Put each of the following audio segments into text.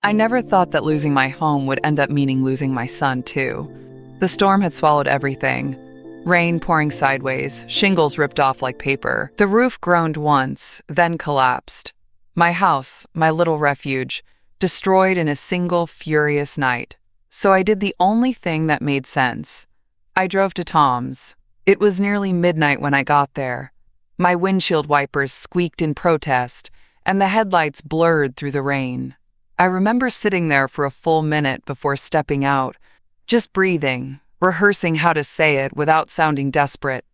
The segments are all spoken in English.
I never thought that losing my home would end up meaning losing my son, too. The storm had swallowed everything. Rain pouring sideways, shingles ripped off like paper. The roof groaned once, then collapsed. My house, my little refuge, destroyed in a single furious night. So I did the only thing that made sense. I drove to Tom's. It was nearly midnight when I got there. My windshield wipers squeaked in protest, and the headlights blurred through the rain. I remember sitting there for a full minute before stepping out, just breathing, rehearsing how to say it without sounding desperate.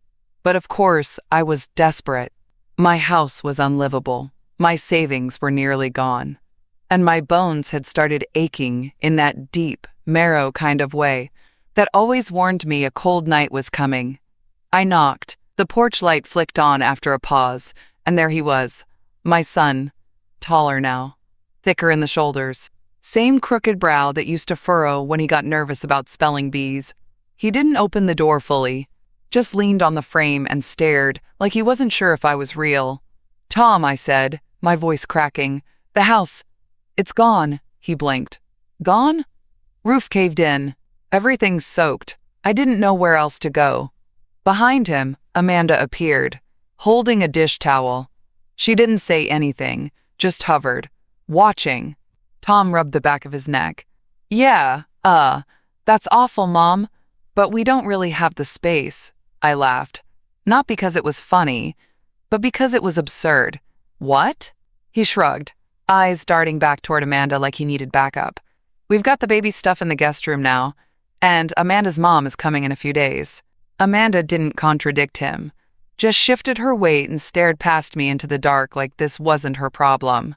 But of course, I was desperate. My house was unlivable. My savings were nearly gone. And my bones had started aching in that deep, marrow kind of way that always warned me a cold night was coming. I knocked. The porch light flicked on after a pause, and there he was, my son, taller now, thicker in the shoulders, same crooked brow that used to furrow when he got nervous about spelling bees. He didn't open the door fully, just leaned on the frame and stared like he wasn't sure if I was real. "Tom," I said, my voice cracking. "The house, it's gone," he blinked. "Gone?" Roof caved in. Everything's soaked. I didn't know where else to go. Behind him, Amanda appeared, holding a dish towel. She didn't say anything, just hovered, watching. Tom rubbed the back of his neck. "Yeah, that's awful, Mom, but we don't really have the space," I laughed. Not because it was funny, but because it was absurd. "What?" He shrugged, eyes darting back toward Amanda like he needed backup. "We've got the baby stuff in the guest room now, and Amanda's mom is coming in a few days." Amanda didn't contradict him, just shifted her weight and stared past me into the dark like this wasn't her problem.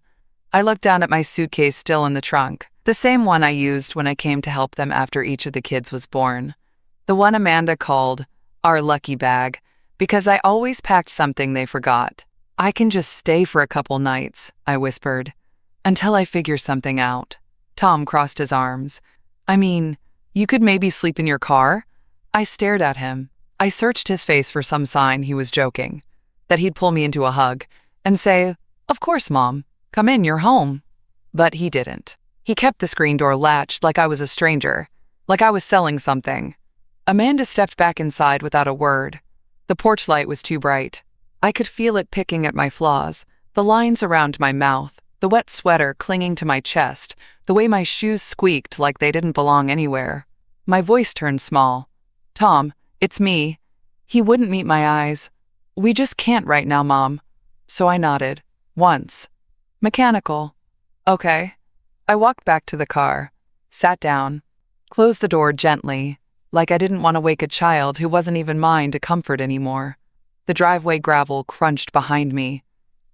I looked down at my suitcase still in the trunk, the same one I used when I came to help them after each of the kids was born. The one Amanda called our lucky bag, because I always packed something they forgot. "I can just stay for a couple nights," I whispered, "until I figure something out." Tom crossed his arms. "I mean, you could maybe sleep in your car?" I stared at him. I searched his face for some sign he was joking, that he'd pull me into a hug and say, "Of course, Mom, come in, you're home." But he didn't. He kept the screen door latched like I was a stranger, like I was selling something. Amanda stepped back inside without a word. The porch light was too bright. I could feel it picking at my flaws, the lines around my mouth, the wet sweater clinging to my chest, the way my shoes squeaked like they didn't belong anywhere. My voice turned small. "Tom, it's me." He wouldn't meet my eyes. "We just can't right now, Mom." So I nodded. Once. Mechanical. "Okay." I walked back to the car, sat down, closed the door gently, like I didn't want to wake a child who wasn't even mine to comfort anymore. The driveway gravel crunched behind me.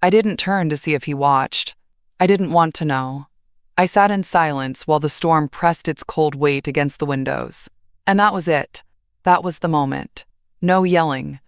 I didn't turn to see if he watched. I didn't want to know. I sat in silence while the storm pressed its cold weight against the windows. And that was it. That was the moment. No yelling.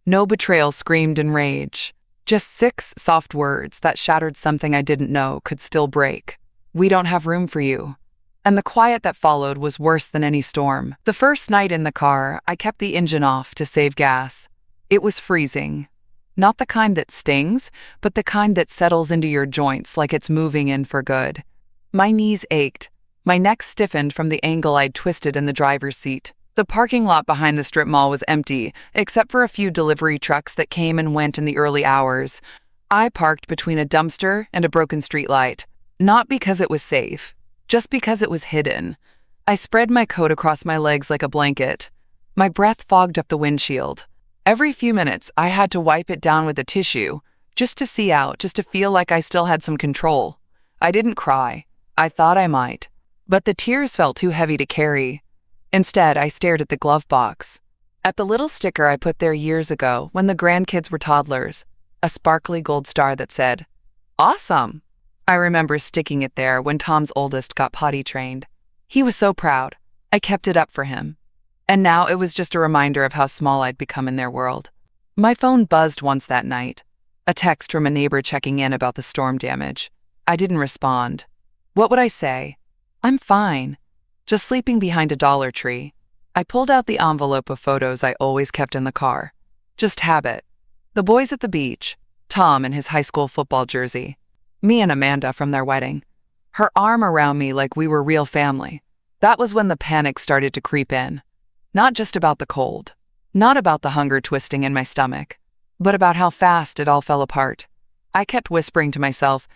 No betrayal screamed in rage. Just 6 soft words that shattered something I didn't know could still break. "We don't have room for you." And the quiet that followed was worse than any storm. The first night in the car, I kept the engine off to save gas. It was freezing. Not the kind that stings, but the kind that settles into your joints like it's moving in for good. My knees ached. My neck stiffened from the angle I'd twisted in the driver's seat. The parking lot behind the strip mall was empty, except for a few delivery trucks that came and went in the early hours. I parked between a dumpster and a broken streetlight, not because it was safe, just because it was hidden. I spread my coat across my legs like a blanket. My breath fogged up the windshield. Every few minutes, I had to wipe it down with a tissue, just to see out, just to feel like I still had some control. I didn't cry. I thought I might. But the tears felt too heavy to carry. Instead, I stared at the glove box, at the little sticker I put there years ago when the grandkids were toddlers, a sparkly gold star that said, "Awesome." I remember sticking it there when Tom's oldest got potty trained. He was so proud. I kept it up for him. And now it was just a reminder of how small I'd become in their world. My phone buzzed once that night, a text from a neighbor checking in about the storm damage. I didn't respond. What would I say? "I'm fine. Just sleeping behind a Dollar Tree." I pulled out the envelope of photos I always kept in the car. Just habit. The boys at the beach, Tom in his high school football jersey, me and Amanda from their wedding, her arm around me like we were real family. That was when the panic started to creep in. Not just about the cold, not about the hunger twisting in my stomach, but about how fast it all fell apart. I kept whispering to myself,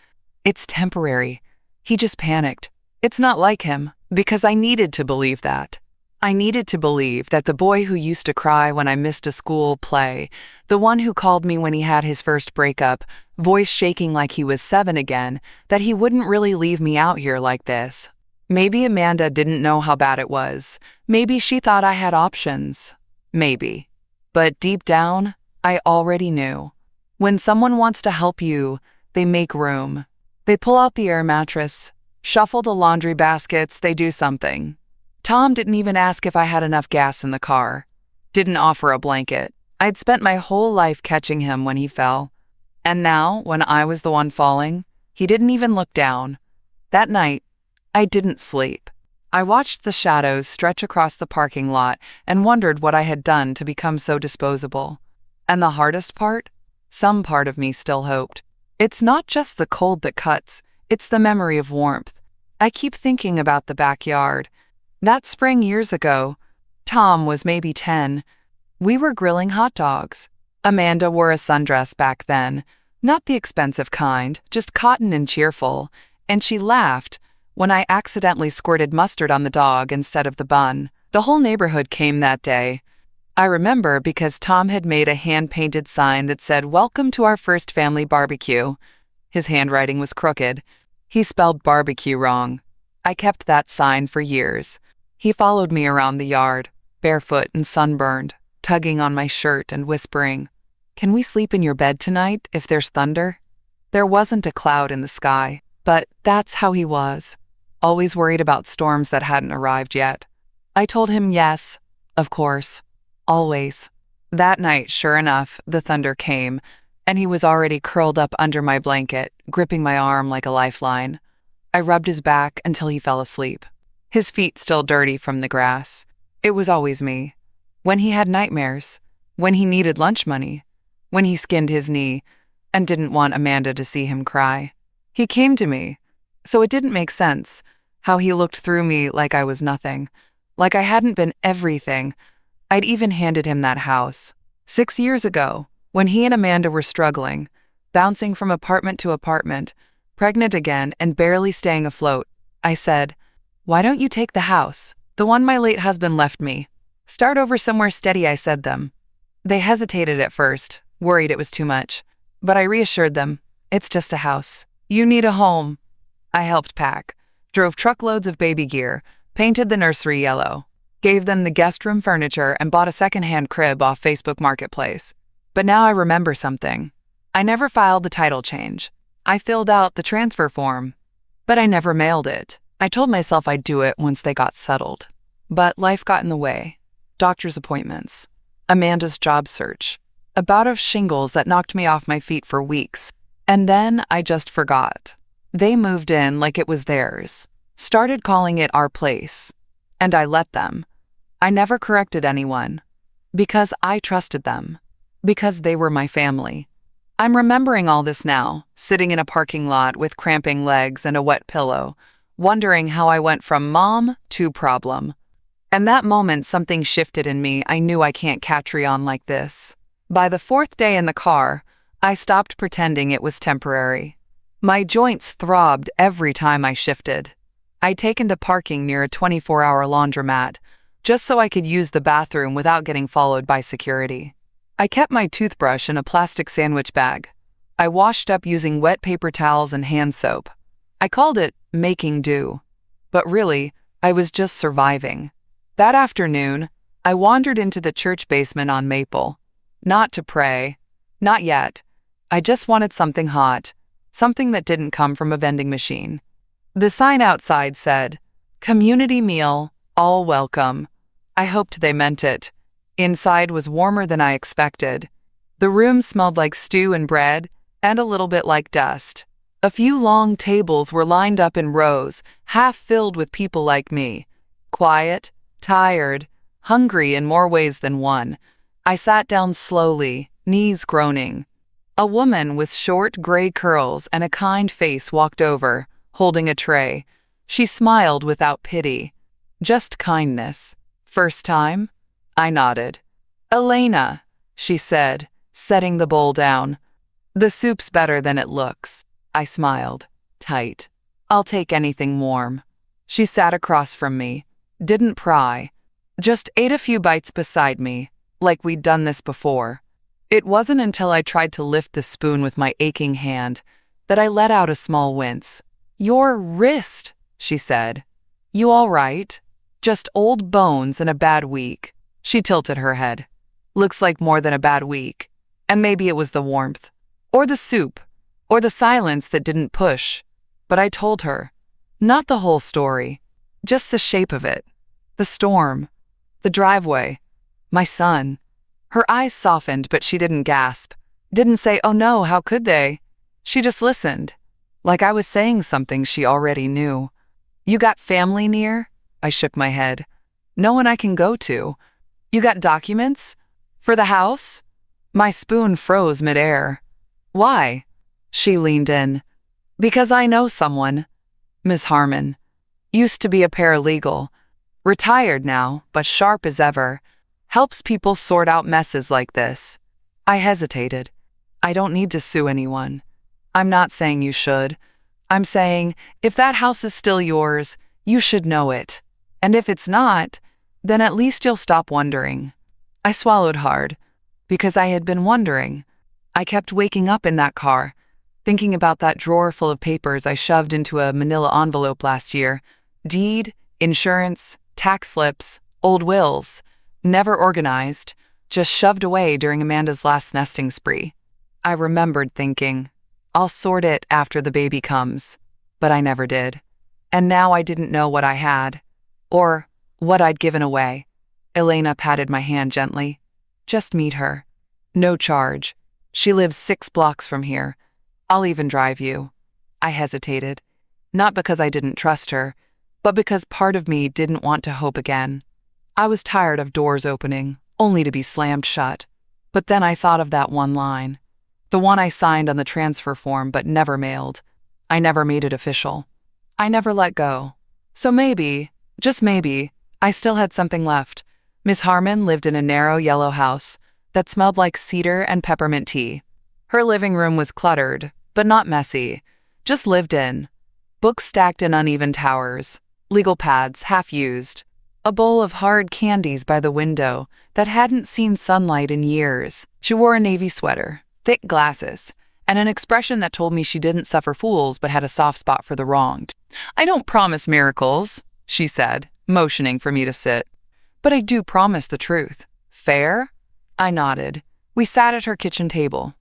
"It's temporary. He just panicked. It's not like him," because I needed to believe that. I needed to believe that the boy who used to cry when I missed a school play, the one who called me when he had his first breakup, voice shaking like he was 7 again, that he wouldn't really leave me out here like this. Maybe Amanda didn't know how bad it was. Maybe she thought I had options. Maybe. But deep down, I already knew. When someone wants to help you, they make room. They pull out the air mattress, shuffle the laundry baskets, they do something. Tom didn't even ask if I had enough gas in the car. Didn't offer a blanket. I'd spent my whole life catching him when he fell. And now, when I was the one falling, he didn't even look down. That night, I didn't sleep. I watched the shadows stretch across the parking lot and wondered what I had done to become so disposable. And the hardest part? Some part of me still hoped. It's not just the cold that cuts, it's the memory of warmth. I keep thinking about the backyard. That spring years ago, Tom was maybe 10. We were grilling hot dogs. Amanda wore a sundress back then, not the expensive kind, just cotton and cheerful, and she laughed when I accidentally squirted mustard on the dog instead of the bun. The whole neighborhood came that day. I remember because Tom had made a hand-painted sign that said, "Welcome to our first family barbecue." His handwriting was crooked. He spelled barbecue wrong. I kept that sign for years. He followed me around the yard, barefoot and sunburned, tugging on my shirt and whispering, "Can we sleep in your bed tonight if there's thunder?" There wasn't a cloud in the sky, but that's how he was. Always worried about storms that hadn't arrived yet. I told him yes, of course, always. That night, sure enough, the thunder came, and he was already curled up under my blanket, gripping my arm like a lifeline. I rubbed his back until he fell asleep. His feet still dirty from the grass. It was always me. When he had nightmares, when he needed lunch money, when he skinned his knee and didn't want Amanda to see him cry. He came to me, so it didn't make sense how he looked through me like I was nothing, like I hadn't been everything. I'd even handed him that house. 6 years ago, when he and Amanda were struggling, bouncing from apartment to apartment, pregnant again and barely staying afloat, I said, "Why don't you take the house, the one my late husband left me? Start over somewhere steady," I said them. They hesitated at first, worried it was too much, but I reassured them, "It's just a house. You need a home." I helped pack, drove truckloads of baby gear, painted the nursery yellow, gave them the guest room furniture, and bought a secondhand crib off Facebook Marketplace. But now I remember something. I never filed the title change. I filled out the transfer form, but I never mailed it. I told myself I'd do it once they got settled. But life got in the way. Doctor's appointments, Amanda's job search, a bout of shingles that knocked me off my feet for weeks. And then I just forgot. They moved in like it was theirs, started calling it our place, and I let them. I never corrected anyone, because I trusted them, because they were my family. I'm remembering all this now, sitting in a parking lot with cramping legs and a wet pillow, wondering how I went from mom to problem. And that moment something shifted in me. I knew I can't carry on like this. By the 4th day in the car, I stopped pretending it was temporary. My joints throbbed every time I shifted. I'd taken to parking near a 24-hour laundromat, just so I could use the bathroom without getting followed by security. I kept my toothbrush in a plastic sandwich bag. I washed up using wet paper towels and hand soap. I called it making do, but really, I was just surviving. That afternoon, I wandered into the church basement on Maple. Not to pray. Not yet. I just wanted something hot, something that didn't come from a vending machine. The sign outside said, "Community meal, all welcome." I hoped they meant it. Inside was warmer than I expected. The room smelled like stew and bread, and a little bit like dust. A few long tables were lined up in rows, half filled with people like me. Quiet, tired, hungry in more ways than one. I sat down slowly, knees groaning. A woman with short gray curls and a kind face walked over, holding a tray. She smiled without pity. Just kindness. First time? I nodded. Elena, she said, setting the bowl down. The soup's better than it looks. I smiled. Tight. I'll take anything warm. She sat across from me. Didn't pry. Just ate a few bites beside me, like we'd done this before. It wasn't until I tried to lift the spoon with my aching hand that I let out a small wince. Your wrist, she said. You all right? Just old bones and a bad week. She tilted her head. Looks like more than a bad week. And maybe it was the warmth. Or the soup. Or the silence that didn't push. But I told her. Not the whole story. Just the shape of it. The storm. The driveway. My son. Her eyes softened, but she didn't gasp. Didn't say, oh no, how could they? She just listened. Like I was saying something she already knew. You got family near? I shook my head. No one I can go to. You got documents? For the house? My spoon froze midair. Why? She leaned in. Because I know someone. Miss Harmon. Used to be a paralegal. Retired now, but sharp as ever. Helps people sort out messes like this. I hesitated. I don't need to sue anyone. I'm not saying you should. I'm saying, if that house is still yours, you should know it. And if it's not, then at least you'll stop wondering. I swallowed hard, because I had been wondering. I kept waking up in that car, thinking about that drawer full of papers I shoved into a manila envelope last year. Deed, insurance, tax slips, old wills. Never organized, just shoved away during Amanda's last nesting spree. I remembered thinking, I'll sort it after the baby comes. But I never did. And now I didn't know what I had. Or what I'd given away. Elena patted my hand gently. Just meet her. No charge. She lives 6 blocks from here. I'll even drive you. I hesitated. Not because I didn't trust her, but because part of me didn't want to hope again. I was tired of doors opening, only to be slammed shut. But then I thought of that one line. The one I signed on the transfer form but never mailed. I never made it official. I never let go. So maybe, just maybe, I still had something left. Miss Harmon lived in a narrow yellow house that smelled like cedar and peppermint tea. Her living room was cluttered, but not messy. Just lived in. Books stacked in uneven towers. Legal pads half used. A bowl of hard candies by the window that hadn't seen sunlight in years. She wore a navy sweater, thick glasses, and an expression that told me she didn't suffer fools but had a soft spot for the wronged. I don't promise miracles, she said, motioning for me to sit. But I do promise the truth. Fair? I nodded. We sat at her kitchen table.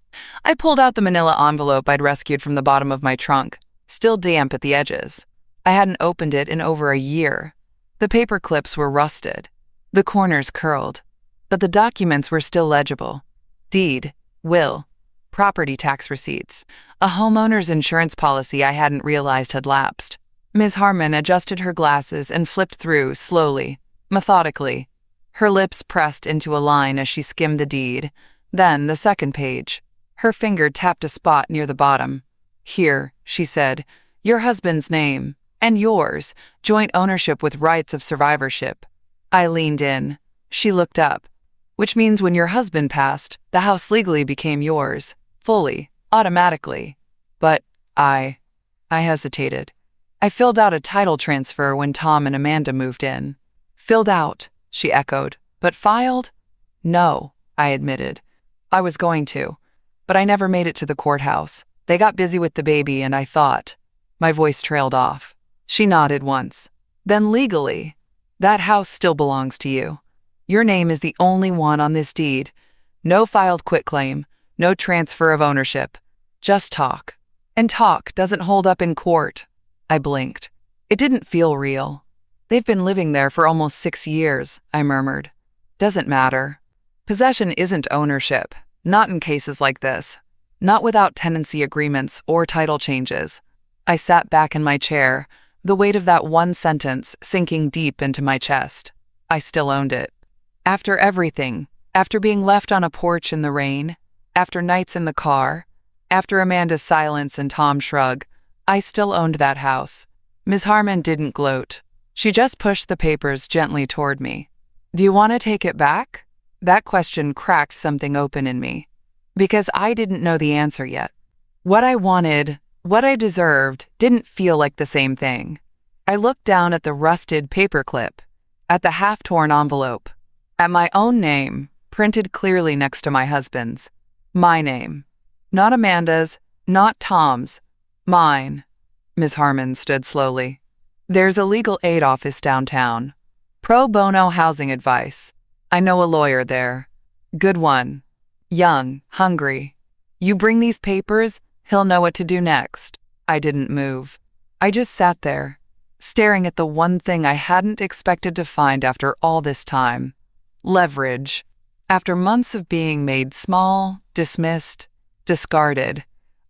I pulled out the manila envelope I'd rescued from the bottom of my trunk, still damp at the edges. I hadn't opened it in over a year. The paper clips were rusted, the corners curled, but the documents were still legible. Deed, will, property tax receipts, a homeowner's insurance policy I hadn't realized had lapsed. Ms. Harmon adjusted her glasses and flipped through slowly, methodically. Her lips pressed into a line as she skimmed the deed. Then the second page. Her finger tapped a spot near the bottom. Here, she said, your husband's name. And yours, joint ownership with rights of survivorship. I leaned in. She looked up. Which means when your husband passed, the house legally became yours, fully, automatically. But I hesitated. I filled out a title transfer when Tom and Amanda moved in. Filled out, she echoed. But filed? No, I admitted. I was going to, but I never made it to the courthouse. They got busy with the baby and I thought. My voice trailed off. She nodded once. Then legally, that house still belongs to you. Your name is the only one on this deed. No filed quitclaim, no transfer of ownership. Just talk. And talk doesn't hold up in court. I blinked. It didn't feel real. They've been living there for almost 6 years, I murmured. Doesn't matter. Possession isn't ownership, not in cases like this. Not without tenancy agreements or title changes. I sat back in my chair, the weight of that one sentence sinking deep into my chest. I still owned it. After everything, after being left on a porch in the rain, after nights in the car, after Amanda's silence and Tom's shrug, I still owned that house. Ms. Harmon didn't gloat. She just pushed the papers gently toward me. Do you want to take it back? That question cracked something open in me. Because I didn't know the answer yet. What I wanted, what I deserved, didn't feel like the same thing. I looked down at the rusted paperclip, at the half-torn envelope, at my own name, printed clearly next to my husband's. My name. Not Amanda's, not Tom's. Mine. Ms. Harmon stood slowly. There's a legal aid office downtown. Pro bono housing advice. I know a lawyer there. Good one. Young, hungry. You bring these papers, he'll know what to do next. I didn't move. I just sat there, staring at the one thing I hadn't expected to find after all this time. Leverage. After months of being made small, dismissed, discarded,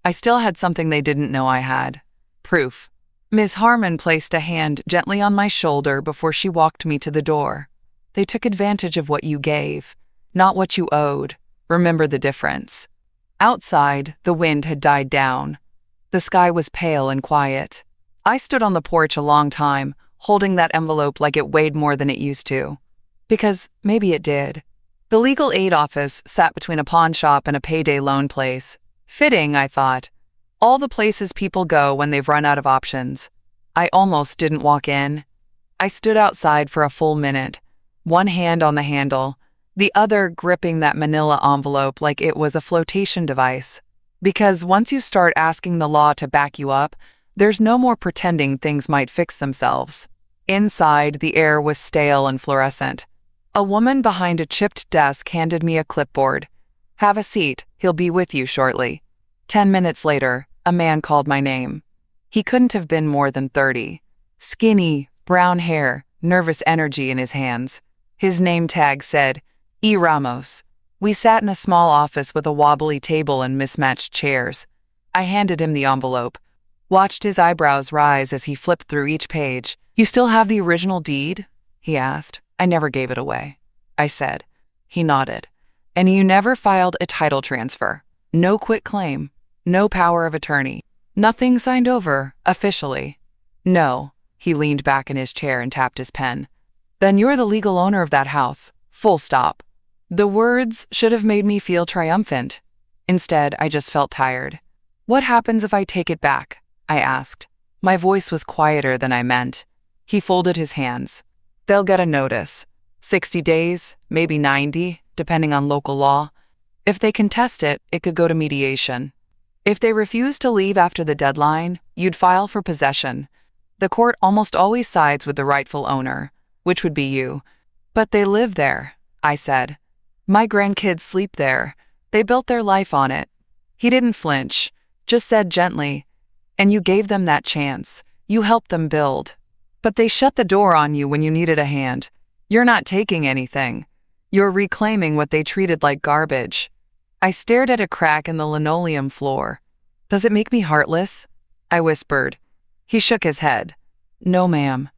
I still had something they didn't know I had. Proof. Ms. Harmon placed a hand gently on my shoulder before she walked me to the door. They took advantage of what you gave, not what you owed. Remember the difference. Outside, the wind had died down. The sky was pale and quiet. I stood on the porch a long time, holding that envelope like it weighed more than it used to. Because maybe it did. The legal aid office sat between a pawn shop and a payday loan place. Fitting, I thought. All the places people go when they've run out of options. I almost didn't walk in. I stood outside for a full minute, one hand on the handle, the other gripping that manila envelope like it was a flotation device. Because once you start asking the law to back you up, there's no more pretending things might fix themselves. Inside, the air was stale and fluorescent. A woman behind a chipped desk handed me a clipboard. Have a seat, he'll be with you shortly. 10 minutes later, a man called my name. He couldn't have been more than 30. Skinny, brown hair, nervous energy in his hands. His name tag said, E. Ramos. We sat in a small office with a wobbly table and mismatched chairs. I handed him the envelope, watched his eyebrows rise as he flipped through each page. You still have the original deed? He asked. I never gave it away, I said. He nodded. And you never filed a title transfer. No quitclaim. No power of attorney. Nothing signed over, officially. No. He leaned back in his chair and tapped his pen. Then you're the legal owner of that house. Full stop. The words should have made me feel triumphant. Instead, I just felt tired. What happens if I take it back? I asked. My voice was quieter than I meant. He folded his hands. They'll get a notice. 60 days, maybe 90, depending on local law. If they contest it, it could go to mediation. If they refuse to leave after the deadline, you'd file for possession. The court almost always sides with the rightful owner, which would be you. But they live there, I said. My grandkids sleep there. They built their life on it. He didn't flinch, just said gently, and you gave them that chance. You helped them build. But they shut the door on you when you needed a hand. You're not taking anything. You're reclaiming what they treated like garbage. I stared at a crack in the linoleum floor. Does it make me heartless? I whispered. He shook his head. No, ma'am.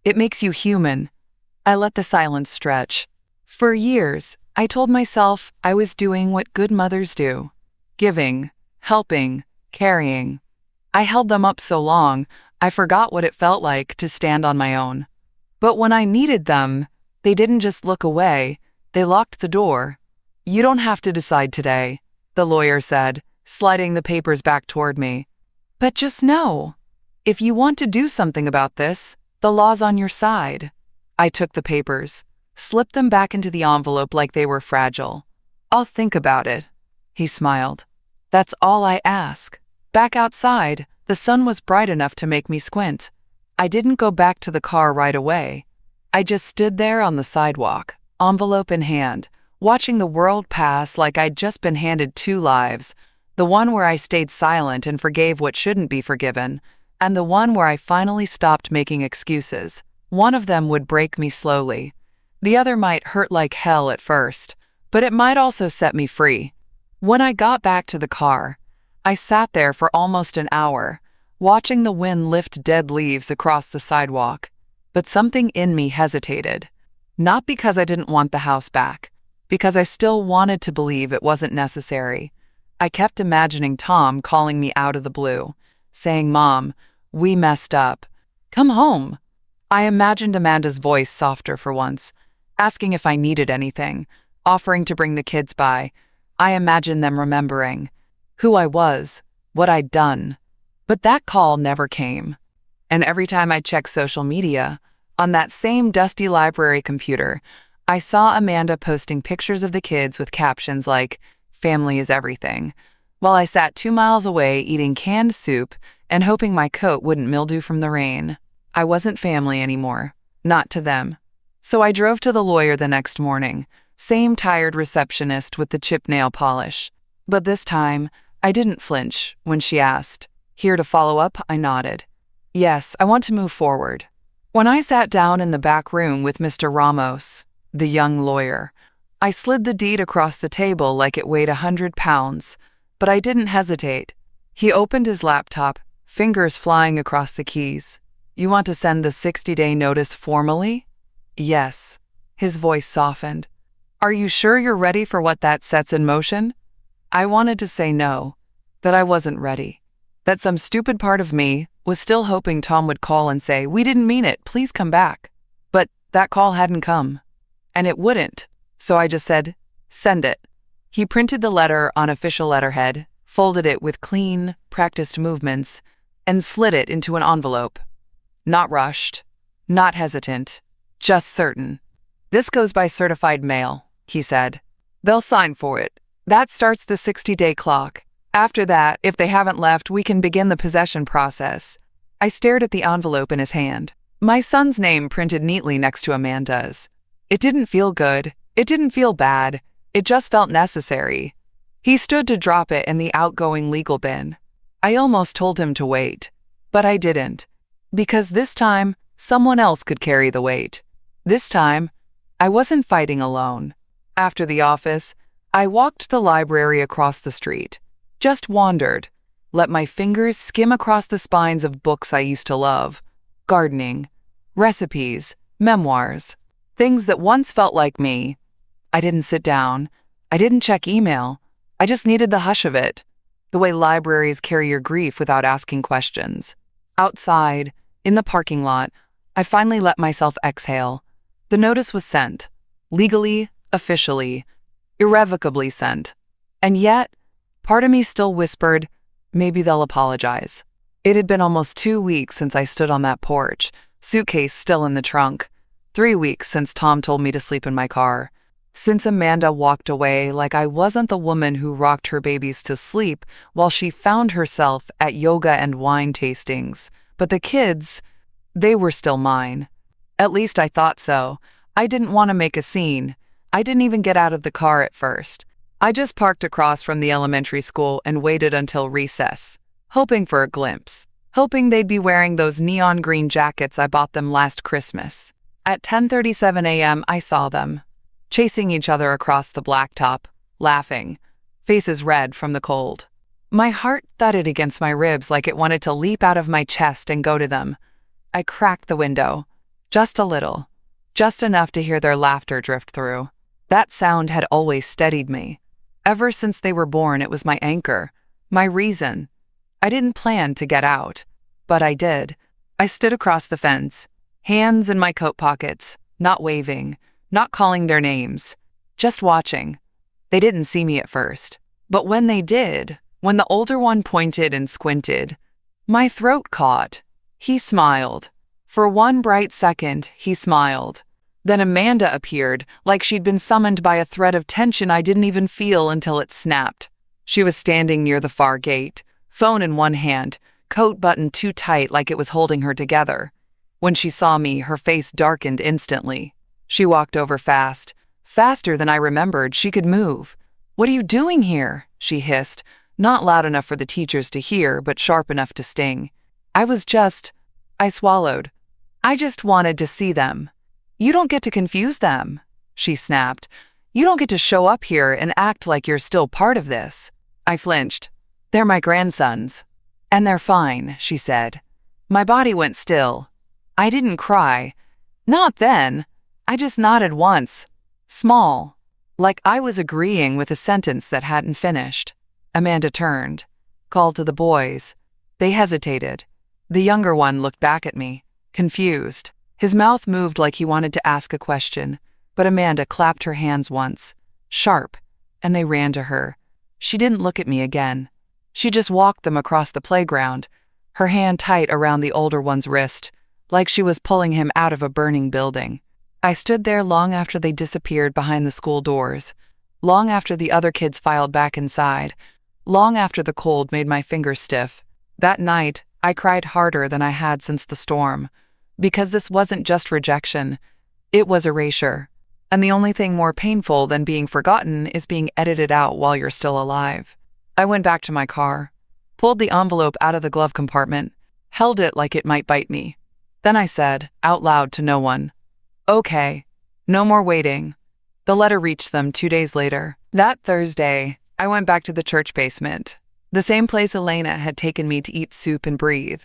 It makes you human. I let the silence stretch. For years, I told myself I was doing what good mothers do. Giving, helping, carrying. I held them up so long, I forgot what it felt like to stand on my own. But when I needed them, they didn't just look away, they locked the door. You don't have to decide today, the lawyer said, sliding the papers back toward me. But just know, if you want to do something about this, the law's on your side. I took the papers, slipped them back into the envelope like they were fragile. I'll think about it, he smiled. That's all I ask. Back outside, the sun was bright enough to make me squint. I didn't go back to the car right away. I just stood there on the sidewalk, envelope in hand, watching the world pass like I'd just been handed two lives, the one where I stayed silent and forgave what shouldn't be forgiven, and the one where I finally stopped making excuses. One of them would break me slowly. The other might hurt like hell at first, but it might also set me free. When I got back to the car, I sat there for almost an hour, watching the wind lift dead leaves across the sidewalk. But something in me hesitated. Not because I didn't want the house back, because I still wanted to believe it wasn't necessary. I kept imagining Tom calling me out of the blue, saying, "Mom, we messed up. Come home." I imagined Amanda's voice softer for once, asking if I needed anything, offering to bring the kids by. I imagined them remembering who I was, what I'd done. But that call never came. And every time I checked social media, on that same dusty library computer, I saw Amanda posting pictures of the kids with captions like, "Family is everything," while I sat 2 miles away eating canned soup and hoping my coat wouldn't mildew from the rain. I wasn't family anymore, not to them. So I drove to the lawyer the next morning, same tired receptionist with the chipped nail polish. But this time, I didn't flinch when she asked. "Here to follow up?" I nodded. "Yes, I want to move forward." When I sat down in the back room with Mr. Ramos, the young lawyer, I slid the deed across the table like it weighed 100 pounds, but I didn't hesitate. He opened his laptop, fingers flying across the keys. "You want to send the 60-day notice formally?" "Yes." His voice softened. "Are you sure you're ready for what that sets in motion?" I wanted to say no, that I wasn't ready, that some stupid part of me was still hoping Tom would call and say, "We didn't mean it, please come back." But that call hadn't come, and it wouldn't, so I just said, "Send it." He printed the letter on official letterhead, folded it with clean, practiced movements, and slid it into an envelope. Not rushed, not hesitant, just certain. "This goes by certified mail," he said. "They'll sign for it. That starts the 60-day clock. After that, if they haven't left, we can begin the possession process." I stared at the envelope in his hand. My son's name printed neatly next to Amanda's. It didn't feel good. It didn't feel bad. It just felt necessary. He stood to drop it in the outgoing legal bin. I almost told him to wait, but I didn't. Because this time, someone else could carry the weight. This time, I wasn't fighting alone. After the office, I walked to the library across the street. Just wandered, let my fingers skim across the spines of books I used to love. Gardening, recipes, memoirs, things that once felt like me. I didn't sit down. I didn't check email. I just needed the hush of it. The way libraries carry your grief without asking questions. Outside, in the parking lot, I finally let myself exhale. The notice was sent. Legally, officially, irrevocably sent. And yet, part of me still whispered, maybe they'll apologize. It had been almost 2 weeks since I stood on that porch, suitcase still in the trunk. 3 weeks since Tom told me to sleep in my car. Since Amanda walked away like I wasn't the woman who rocked her babies to sleep while she found herself at yoga and wine tastings. But the kids, they were still mine. At least I thought so. I didn't want to make a scene. I didn't even get out of the car at first. I just parked across from the elementary school and waited until recess, hoping for a glimpse, hoping they'd be wearing those neon green jackets I bought them last Christmas. At 10:37 a.m., I saw them, chasing each other across the blacktop, laughing, faces red from the cold. My heart thudded against my ribs like it wanted to leap out of my chest and go to them. I cracked the window, just a little, just enough to hear their laughter drift through. That sound had always steadied me. Ever since they were born, it was my anchor, my reason. I didn't plan to get out, but I did. I stood across the fence, hands in my coat pockets, not waving, not calling their names, just watching. They didn't see me at first, but when they did, when the older one pointed and squinted, my throat caught. He smiled. For one bright second, he smiled. Then Amanda appeared, like she'd been summoned by a thread of tension I didn't even feel until it snapped. She was standing near the far gate, phone in one hand, coat buttoned too tight like it was holding her together. When she saw me, her face darkened instantly. She walked over fast, faster than I remembered she could move. "What are you doing here?" she hissed, not loud enough for the teachers to hear, but sharp enough to sting. I swallowed. "I just wanted to see them." "You don't get to confuse them," she snapped. "You don't get to show up here and act like you're still part of this." I flinched. "They're my grandsons." "And they're fine," she said. My body went still. I didn't cry. Not then. I just nodded once. Small. Like I was agreeing with a sentence that hadn't finished. Amanda turned, called to the boys. They hesitated. The younger one looked back at me, confused. His mouth moved like he wanted to ask a question, but Amanda clapped her hands once, sharp, and they ran to her. She didn't look at me again. She just walked them across the playground, her hand tight around the older one's wrist, like she was pulling him out of a burning building. I stood there long after they disappeared behind the school doors, long after the other kids filed back inside, long after the cold made my fingers stiff. That night, I cried harder than I had since the storm, because this wasn't just rejection, it was erasure. And the only thing more painful than being forgotten is being edited out while you're still alive. I went back to my car, pulled the envelope out of the glove compartment, held it like it might bite me. Then I said, out loud to no one, "Okay, no more waiting." The letter reached them 2 days later. That Thursday, I went back to the church basement, the same place Elena had taken me to eat soup and breathe.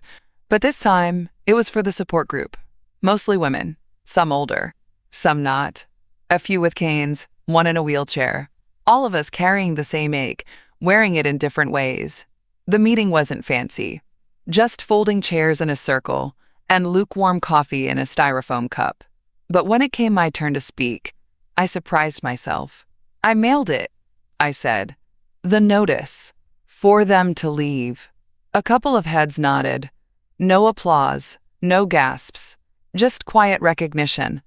But this time, it was for the support group. Mostly women, some older, some not. A few with canes, one in a wheelchair. All of us carrying the same ache, wearing it in different ways. The meeting wasn't fancy. Just folding chairs in a circle and lukewarm coffee in a styrofoam cup. But when it came my turn to speak, I surprised myself. "I mailed it," I said. "The notice. For them to leave." A couple of heads nodded. No applause, no gasps, just quiet recognition.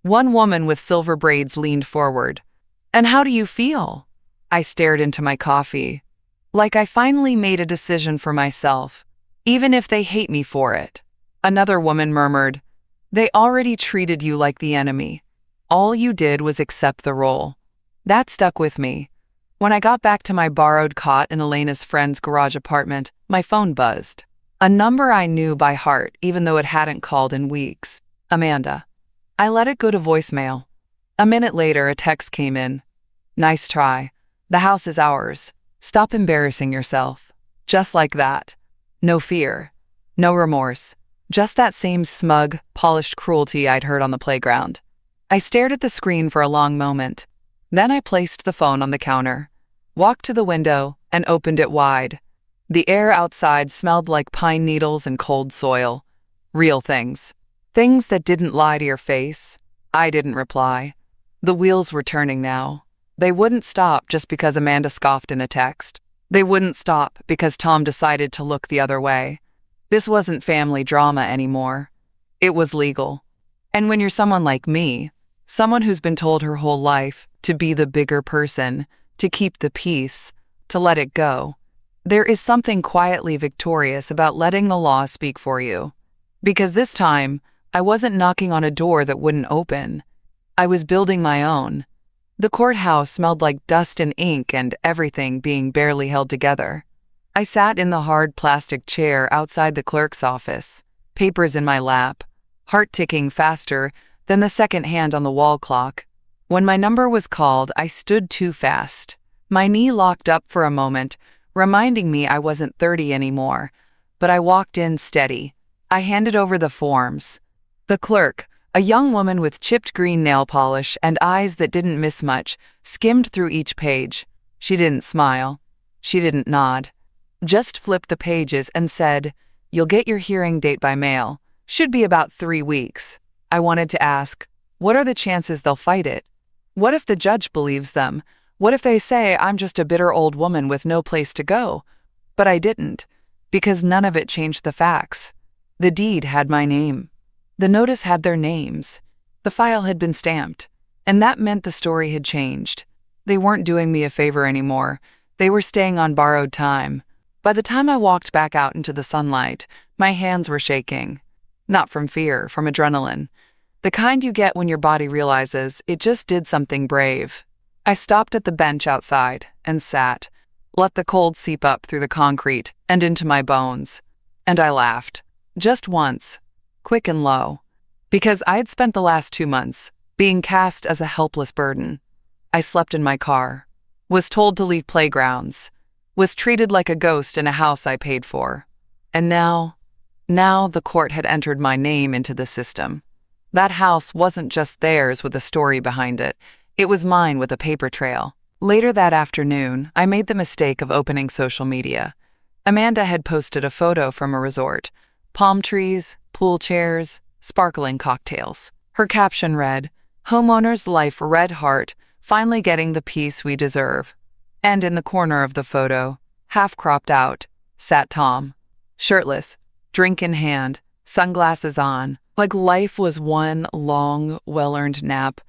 One woman with silver braids leaned forward. "And how do you feel?" I stared into my coffee. Like I finally made a decision for myself, even if they hate me for it. Another woman murmured, "They already treated you like the enemy. All you did was accept the role." That stuck with me. When I got back to my borrowed cot in Elena's friend's garage apartment, my phone buzzed. A number I knew by heart, even though it hadn't called in weeks. Amanda. I let it go to voicemail. A minute later, a text came in. "Nice try. The house is ours. Stop embarrassing yourself." Just like that. No fear. No remorse. Just that same smug, polished cruelty I'd heard on the playground. I stared at the screen for a long moment. Then I placed the phone on the counter, walked to the window, and opened it wide. The air outside smelled like pine needles and cold soil. Real things. Things that didn't lie to your face. I didn't reply. The wheels were turning now. They wouldn't stop just because Amanda scoffed in a text. They wouldn't stop because Tom decided to look the other way. This wasn't family drama anymore. It was legal. And when you're someone like me, someone who's been told her whole life to be the bigger person, to keep the peace, to let it go, there is something quietly victorious about letting the law speak for you. Because this time, I wasn't knocking on a door that wouldn't open. I was building my own. The courthouse smelled like dust and ink and everything being barely held together. I sat in the hard plastic chair outside the clerk's office, papers in my lap, heart ticking faster than the second hand on the wall clock. When my number was called, I stood too fast. My knee locked up for a moment, reminding me I wasn't 30 anymore, but I walked in steady. I handed over the forms. The clerk, a young woman with chipped green nail polish and eyes that didn't miss much, skimmed through each page. She didn't smile. She didn't nod. Just flipped the pages and said, "You'll get your hearing date by mail. Should be about 3 weeks." I wanted to ask, what are the chances they'll fight it? What if the judge believes them? What if they say I'm just a bitter old woman with no place to go? But I didn't, because none of it changed the facts. The deed had my name. The notice had their names. The file had been stamped, and that meant the story had changed. They weren't doing me a favor anymore. They were staying on borrowed time. By the time I walked back out into the sunlight, my hands were shaking. Not from fear, from adrenaline. The kind you get when your body realizes it just did something brave. I stopped at the bench outside and sat, let the cold seep up through the concrete and into my bones. And I laughed. Just once, quick and low. Because I'd spent the last 2 months being cast as a helpless burden. I slept in my car, was told to leave playgrounds, was treated like a ghost in a house I paid for. And now the court had entered my name into the system. That house wasn't just theirs with a story behind it. It was mine with a paper trail. Later that afternoon, I made the mistake of opening social media. Amanda had posted a photo from a resort: palm trees, pool chairs, sparkling cocktails. Her caption read, "Homeowner's life red heart, finally getting the peace we deserve." And in the corner of the photo, half cropped out, sat Tom, shirtless, drink in hand, sunglasses on, like life was one long, well-earned nap.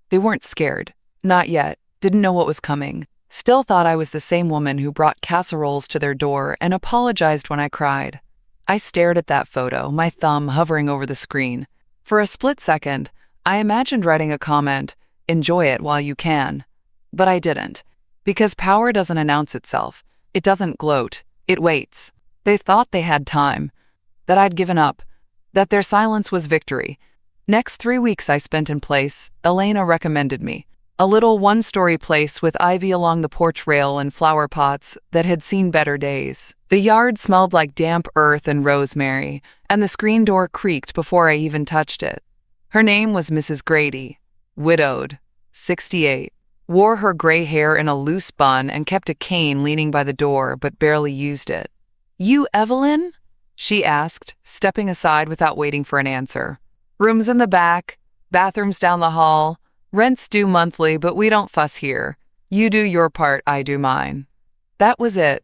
They weren't scared. Not yet. Didn't know what was coming. Still thought I was the same woman who brought casseroles to their door and apologized when I cried. I stared at that photo, my thumb hovering over the screen. For a split second, I imagined writing a comment, "Enjoy it while you can." But I didn't. Because power doesn't announce itself. It doesn't gloat. It waits. They thought they had time. That I'd given up. That their silence was victory. Next 3 weeks I spent in place. Elena recommended me. A little one-story place with ivy along the porch rail and flower pots that had seen better days. The yard smelled like damp earth and rosemary, and the screen door creaked before I even touched it. Her name was Mrs. Grady, widowed, 68, wore her gray hair in a loose bun and kept a cane leaning by the door but barely used it. "You Evelyn?" she asked, stepping aside without waiting for an answer. "Rooms in the back, bathrooms down the hall. Rent's due monthly, but we don't fuss here. You do your part, I do mine." That was it.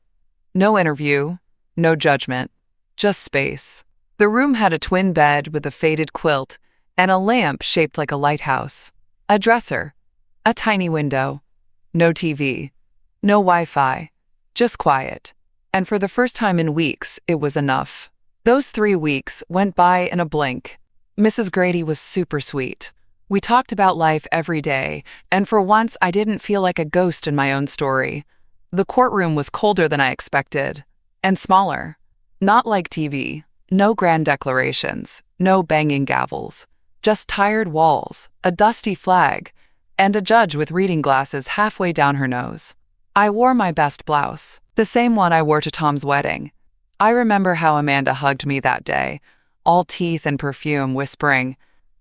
No interview, no judgment, just space. The room had a twin bed with a faded quilt and a lamp shaped like a lighthouse. A dresser, a tiny window, no TV, no Wi-Fi, just quiet. And for the first time in weeks, it was enough. Those 3 weeks went by in a blink. Mrs. Grady was super sweet. We talked about life every day, and for once I didn't feel like a ghost in my own story. The courtroom was colder than I expected, and smaller. Not like TV, no grand declarations, no banging gavels, just tired walls, a dusty flag, and a judge with reading glasses halfway down her nose. I wore my best blouse, the same one I wore to Tom's wedding. I remember how Amanda hugged me that day, all teeth and perfume, whispering,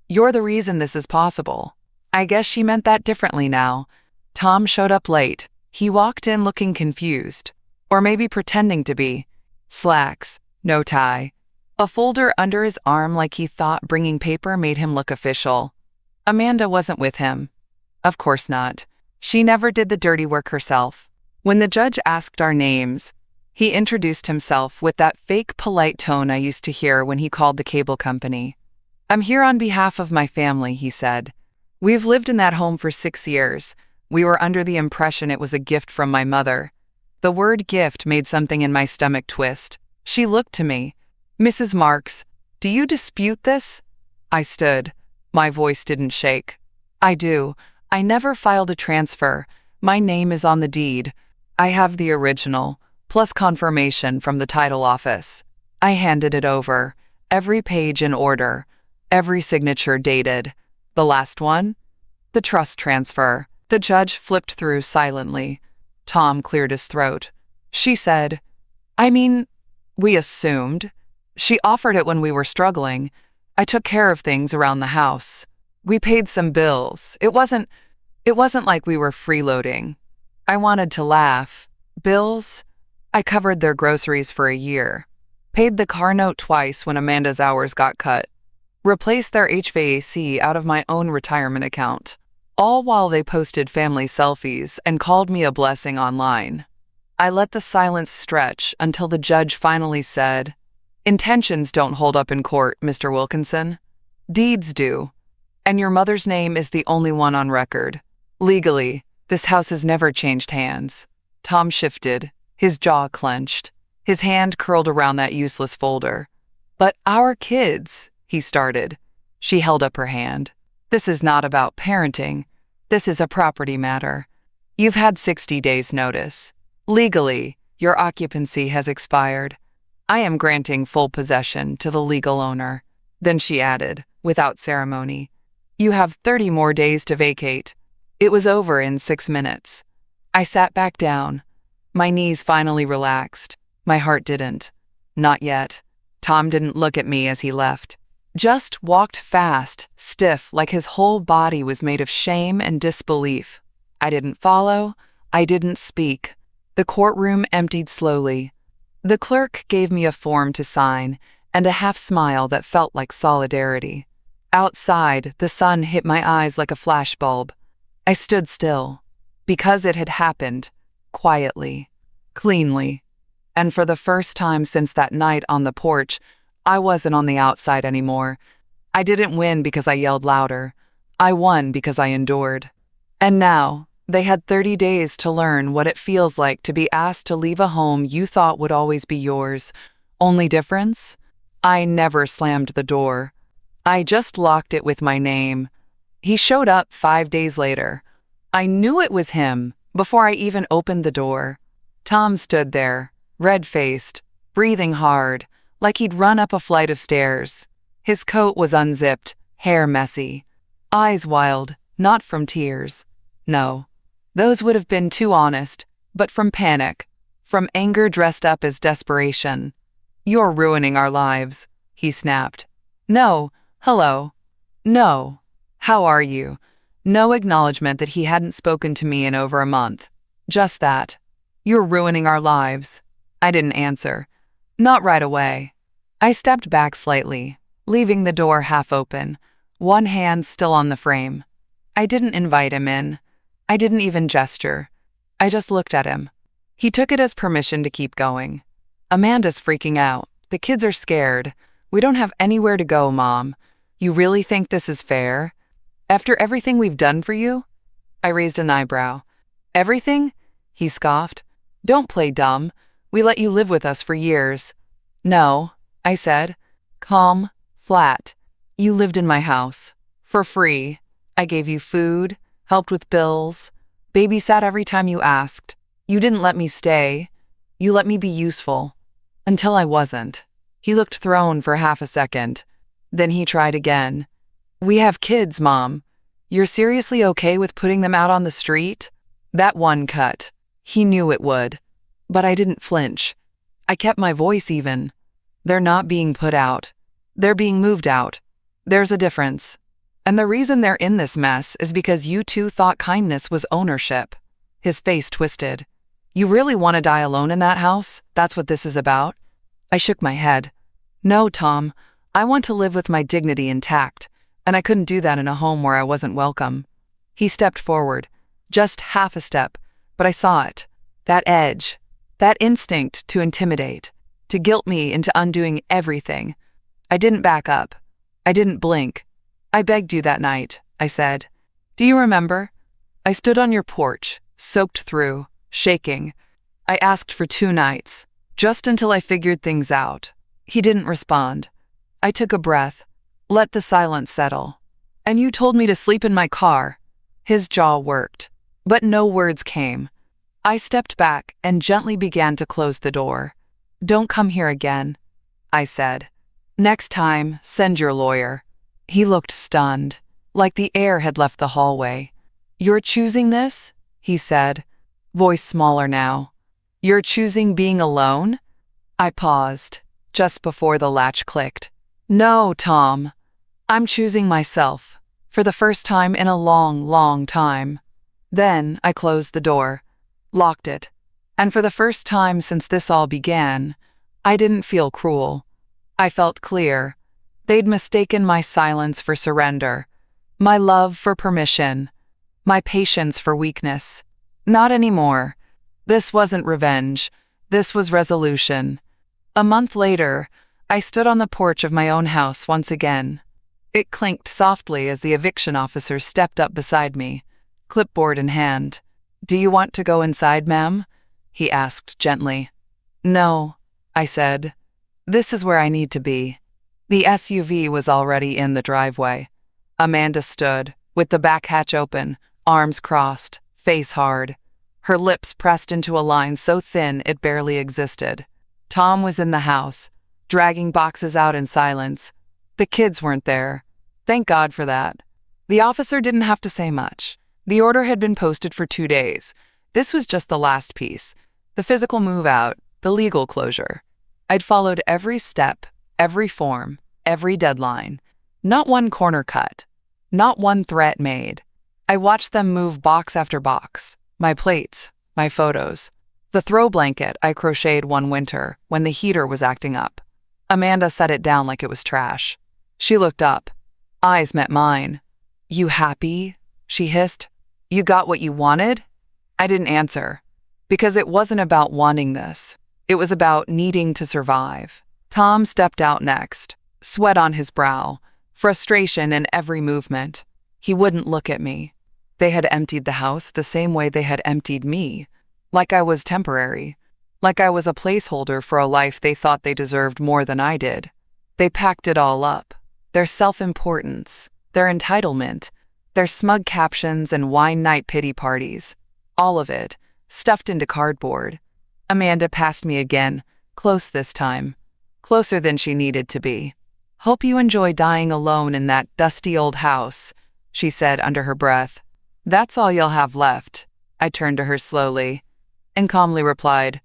"You're the reason this is possible." I guess she meant that differently now. Tom showed up late. He walked in looking confused, or maybe pretending to be. Slacks, no tie, a folder under his arm like he thought bringing paper made him look official. Amanda wasn't with him. Of course not. She never did the dirty work herself. When the judge asked our names, he introduced himself with that fake polite tone I used to hear when he called the cable company. "I'm here on behalf of my family," he said. "We've lived in that home for 6 years. We were under the impression it was a gift from my mother." The word gift made something in my stomach twist. She looked to me. "Mrs. Marks, do you dispute this?" I stood. My voice didn't shake. "I do. I never filed a transfer. My name is on the deed. I have the original, plus confirmation from the title office." I handed it over, every page in order, every signature dated. The last one? The trust transfer. The judge flipped through silently. Tom cleared his throat. She said, "I mean, we assumed. She offered it when we were struggling. I took care of things around the house. We paid some bills. It wasn't like we were freeloading." I wanted to laugh. Bills? I covered their groceries for a year. Paid the car note twice when Amanda's hours got cut. Replaced their HVAC out of my own retirement account. All while they posted family selfies and called me a blessing online. I let the silence stretch until the judge finally said, "Intentions don't hold up in court, Mr. Wilkinson. Deeds do. And your mother's name is the only one on record. Legally, this house has never changed hands." Tom shifted, his jaw clenched, his hand curled around that useless folder. "But our kids," he started. She held up her hand. "This is not about parenting. This is a property matter. You've had 60 days' notice. Legally, your occupancy has expired. I am granting full possession to the legal owner." Then she added, without ceremony, "You have 30 more days to vacate." It was over in 6 minutes. I sat back down. My knees finally relaxed. My heart didn't. Not yet. Tom didn't look at me as he left. Just walked fast, stiff, like his whole body was made of shame and disbelief. I didn't follow. I didn't speak. The courtroom emptied slowly. The clerk gave me a form to sign and a half smile that felt like solidarity. Outside, the sun hit my eyes like a flashbulb. I stood still, because it had happened, quietly, cleanly. And for the first time since that night on the porch, I wasn't on the outside anymore. I didn't win because I yelled louder. I won because I endured. And now, they had 30 days to learn what it feels like to be asked to leave a home you thought would always be yours. Only difference? I never slammed the door. I just locked it with my name. He showed up 5 days later. I knew it was him before I even opened the door. Tom stood there, red-faced, breathing hard, like he'd run up a flight of stairs. His coat was unzipped, hair messy, eyes wild, not from tears. No, those would have been too honest, but from panic, from anger dressed up as desperation. "You're ruining our lives," he snapped. No, hello. No, how are you? No acknowledgement that he hadn't spoken to me in over a month. Just that. "You're ruining our lives." I didn't answer. Not right away. I stepped back slightly, leaving the door half open, one hand still on the frame. I didn't invite him in. I didn't even gesture. I just looked at him. He took it as permission to keep going. "Amanda's freaking out. The kids are scared. We don't have anywhere to go, Mom. You really think this is fair? After everything we've done for you?" I raised an eyebrow. "Everything?" he scoffed. "Don't play dumb. We let you live with us for years." "No," I said, calm, flat. "You lived in my house. For free. I gave you food, helped with bills, babysat every time you asked. You didn't let me stay. You let me be useful. Until I wasn't." He looked thrown for half a second. Then he tried again. "We have kids, Mom. You're seriously okay with putting them out on the street?" That one cut. He knew it would. But I didn't flinch. I kept my voice even. "They're not being put out. They're being moved out. There's a difference. And the reason they're in this mess is because you two thought kindness was ownership." His face twisted. "You really want to die alone in that house? That's what this is about?" I shook my head. "No, Tom. I want to live with my dignity intact, and I couldn't do that in a home where I wasn't welcome." He stepped forward, just half a step, but I saw it. That edge, that instinct to intimidate, to guilt me into undoing everything. I didn't back up. I didn't blink. "I begged you that night," I said. "Do you remember? I stood on your porch, soaked through, shaking. I asked for 2 nights, just until I figured things out." He didn't respond. I took a breath, let the silence settle. "And you told me to sleep in my car." His jaw worked, but no words came. I stepped back and gently began to close the door. "Don't come here again," I said. "Next time, send your lawyer." He looked stunned, like the air had left the hallway. "You're choosing this?" he said, voice smaller now. "You're choosing being alone?" I paused, just before the latch clicked. "No, Tom. I'm choosing myself, for the first time in a long, long time." Then I closed the door, locked it, and for the first time since this all began, I didn't feel cruel. I felt clear. They'd mistaken my silence for surrender, my love for permission, my patience for weakness. Not anymore. This wasn't revenge. This was resolution. A month later, I stood on the porch of my own house once again. It clinked softly as the eviction officer stepped up beside me, clipboard in hand. "Do you want to go inside, ma'am?" he asked gently. "No," I said. "This is where I need to be." The SUV was already in the driveway. Amanda stood, with the back hatch open, arms crossed, face hard. Her lips pressed into a line so thin it barely existed. Tom was in the house, dragging boxes out in silence. The kids weren't there. Thank God for that. The officer didn't have to say much. The order had been posted for 2 days. This was just the last piece. The physical move out, the legal closure. I'd followed every step, every form, every deadline. Not one corner cut. Not one threat made. I watched them move box after box. My plates, my photos. The throw blanket I crocheted one winter when the heater was acting up. Amanda set it down like it was trash. She looked up. Eyes met mine. "You happy?" she hissed. "You got what you wanted?" I didn't answer. Because it wasn't about wanting this. It was about needing to survive. Tom stepped out next, sweat on his brow, frustration in every movement. He wouldn't look at me. They had emptied the house the same way they had emptied me, like I was temporary, like I was a placeholder for a life they thought they deserved more than I did. They packed it all up, their self-importance, their entitlement, their smug captions and wine night pity parties, all of it, stuffed into cardboard. Amanda passed me again, close this time, closer than she needed to be. "Hope you enjoy dying alone in that dusty old house," she said under her breath. "That's all you'll have left." I turned to her slowly and calmly replied,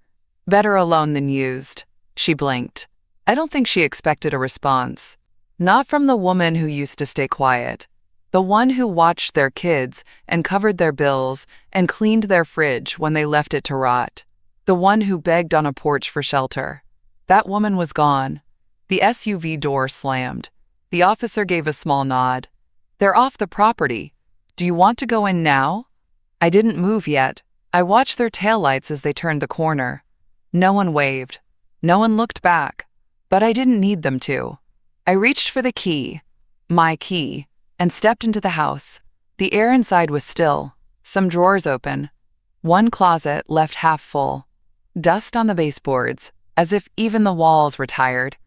"Better alone than used." She blinked. I don't think she expected a response. Not from the woman who used to stay quiet. The one who watched their kids and covered their bills and cleaned their fridge when they left it to rot. The one who begged on a porch for shelter. That woman was gone. The SUV door slammed. The officer gave a small nod. "They're off the property. Do you want to go in now?" I didn't move yet. I watched their taillights as they turned the corner. No one waved. No one looked back. But I didn't need them to. I reached for the key, my key, and stepped into the house. The air inside was still, some drawers open, one closet left half full, dust on the baseboards, as if even the walls were tired.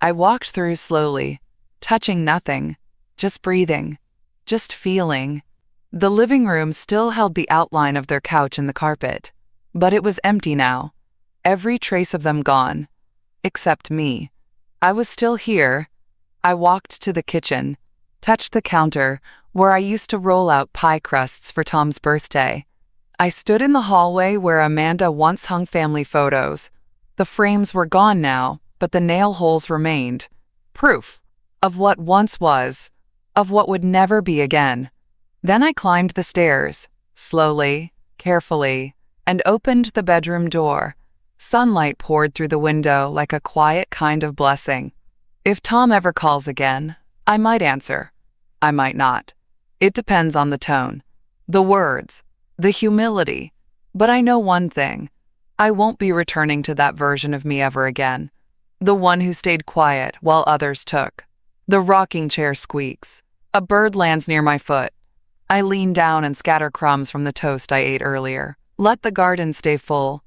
I walked through slowly, touching nothing, just breathing, just feeling. The living room still held the outline of their couch in the carpet, but it was empty now, every trace of them gone, except me. I was still here. I walked to the kitchen, touched the counter where I used to roll out pie crusts for Tom's birthday. I stood in the hallway where Amanda once hung family photos. The frames were gone now, but the nail holes remained. Proof of what once was, of what would never be again. Then I climbed the stairs, slowly, carefully, and opened the bedroom door. Sunlight poured through the window like a quiet kind of blessing. If Tom ever calls again, I might answer. I might not. It depends on the tone, the words, the humility. But I know one thing. I won't be returning to that version of me ever again. The one who stayed quiet while others took. The rocking chair squeaks. A bird lands near my foot. I lean down and scatter crumbs from the toast I ate earlier. Let the garden stay full.